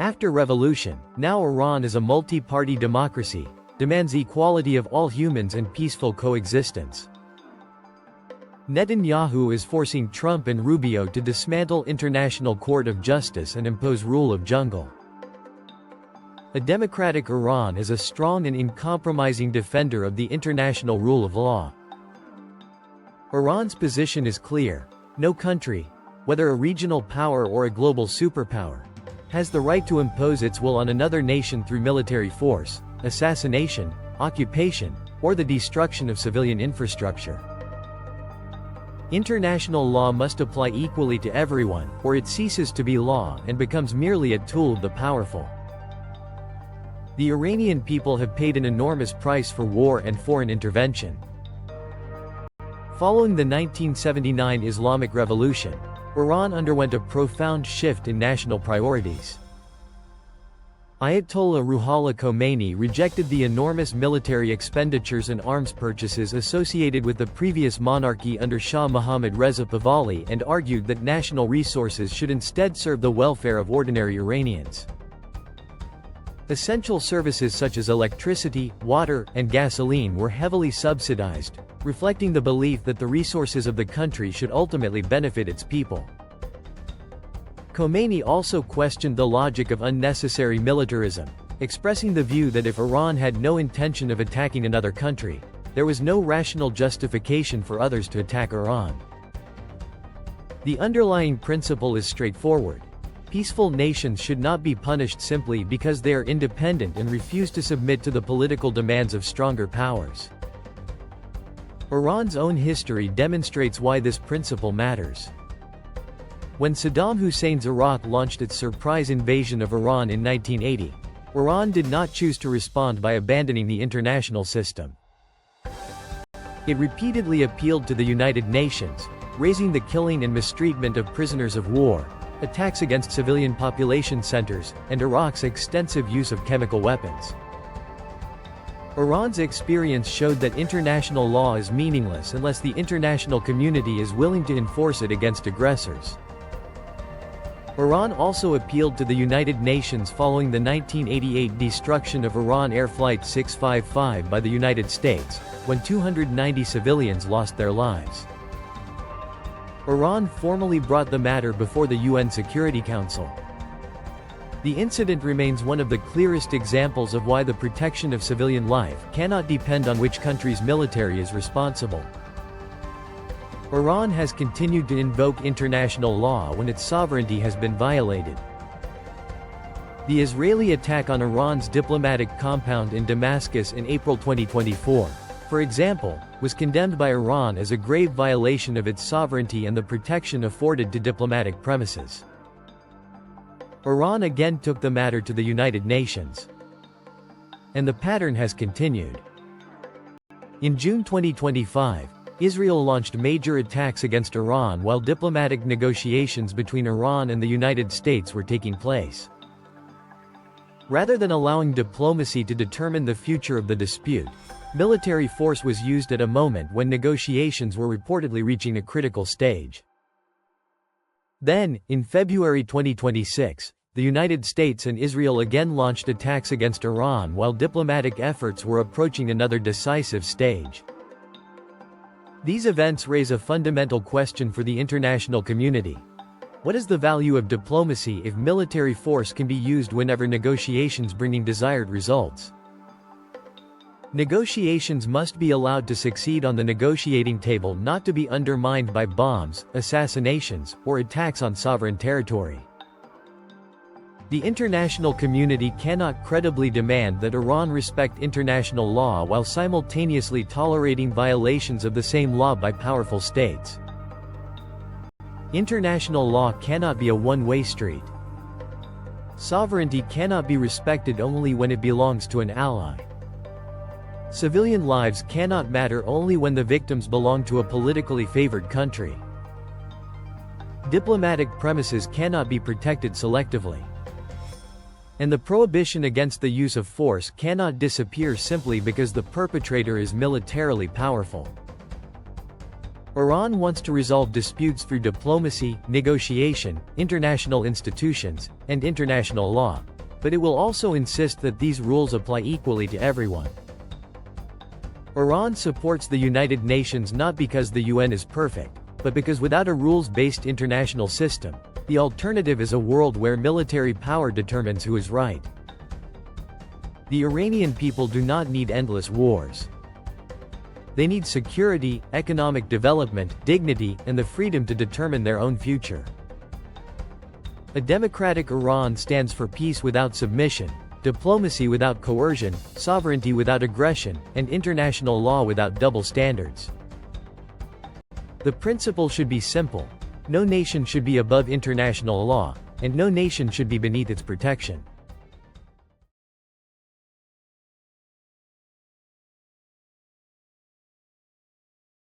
After revolution, now Iran is a multi-party democracy, demands equality of all humans and peaceful coexistence. Netanyahu is forcing Trump and Rubio to dismantle International Court of Justice and impose rule of jungle. A democratic Iran is a strong and uncompromising defender of the international rule of law. Iran's position is clear: no country, whether a regional power or a global superpower, has the right to impose its will on another nation through military force, assassination, occupation, or the destruction of civilian infrastructure. International law must apply equally to everyone, or it ceases to be law and becomes merely a tool of the powerful. The Iranian people have paid an enormous price for war and foreign intervention. Following the 1979 Islamic Revolution, Iran underwent a profound shift in national priorities. Ayatollah Ruhollah Khomeini rejected the enormous military expenditures and arms purchases associated with the previous monarchy under Shah Mohammad Reza Pahlavi and argued that national resources should instead serve the welfare of ordinary Iranians. Essential services such as electricity, water, and gasoline were heavily subsidized, reflecting the belief that the resources of the country should ultimately benefit its people. Khomeini also questioned the logic of unnecessary militarism, expressing the view that if Iran had no intention of attacking another country, there was no rational justification for others to attack Iran. The underlying principle is straightforward: peaceful nations should not be punished simply because they are independent and refuse to submit to the political demands of stronger powers. Iran's own history demonstrates why this principle matters. When Saddam Hussein's Iraq launched its surprise invasion of Iran in 1980, Iran did not choose to respond by abandoning the international system. It repeatedly appealed to the United Nations, raising the killing and mistreatment of prisoners of war, attacks against civilian population centers, and Iraq's extensive use of chemical weapons. Iran's experience showed that international law is meaningless unless the international community is willing to enforce it against aggressors. Iran also appealed to the United Nations following the 1988 destruction of Iran Air Flight 655 by the United States, when 290 civilians lost their lives. Iran formally brought the matter before the UN Security Council. The incident remains one of the clearest examples of why the protection of civilian life cannot depend on which country's military is responsible. Iran has continued to invoke international law when its sovereignty has been violated. The Israeli attack on Iran's diplomatic compound in Damascus in April 2024, for example, was condemned by Iran as a grave violation of its sovereignty and the protection afforded to diplomatic premises. Iran again took the matter to the United Nations. And the pattern has continued. In June 2025, Israel launched major attacks against Iran while diplomatic negotiations between Iran and the United States were taking place. Rather than allowing diplomacy to determine the future of the dispute, military force was used at a moment when negotiations were reportedly reaching a critical stage. Then, in February 2026, the United States and Israel again launched attacks against Iran while diplomatic efforts were approaching another decisive stage. These events raise a fundamental question for the international community. What is the value of diplomacy if military force can be used whenever negotiations bring desired results? Negotiations must be allowed to succeed on the negotiating table, not to be undermined by bombs, assassinations, or attacks on sovereign territory. The international community cannot credibly demand that Iran respect international law while simultaneously tolerating violations of the same law by powerful states. International law cannot be a one-way street. Sovereignty cannot be respected only when it belongs to an ally. Civilian lives cannot matter only when the victims belong to a politically favored country. Diplomatic premises cannot be protected selectively. And the prohibition against the use of force cannot disappear simply because the perpetrator is militarily powerful. Iran wants to resolve disputes through diplomacy, negotiation, international institutions, and international law. But it will also insist that these rules apply equally to everyone. Iran supports the United Nations not because the UN is perfect, but because without a rules-based international system, the alternative is a world where military power determines who is right. The Iranian people do not need endless wars. They need security, economic development, dignity, and the freedom to determine their own future. A democratic Iran stands for peace without submission, diplomacy without coercion, sovereignty without aggression, and international law without double standards. The principle should be simple: no nation should be above international law, and no nation should be beneath its protection.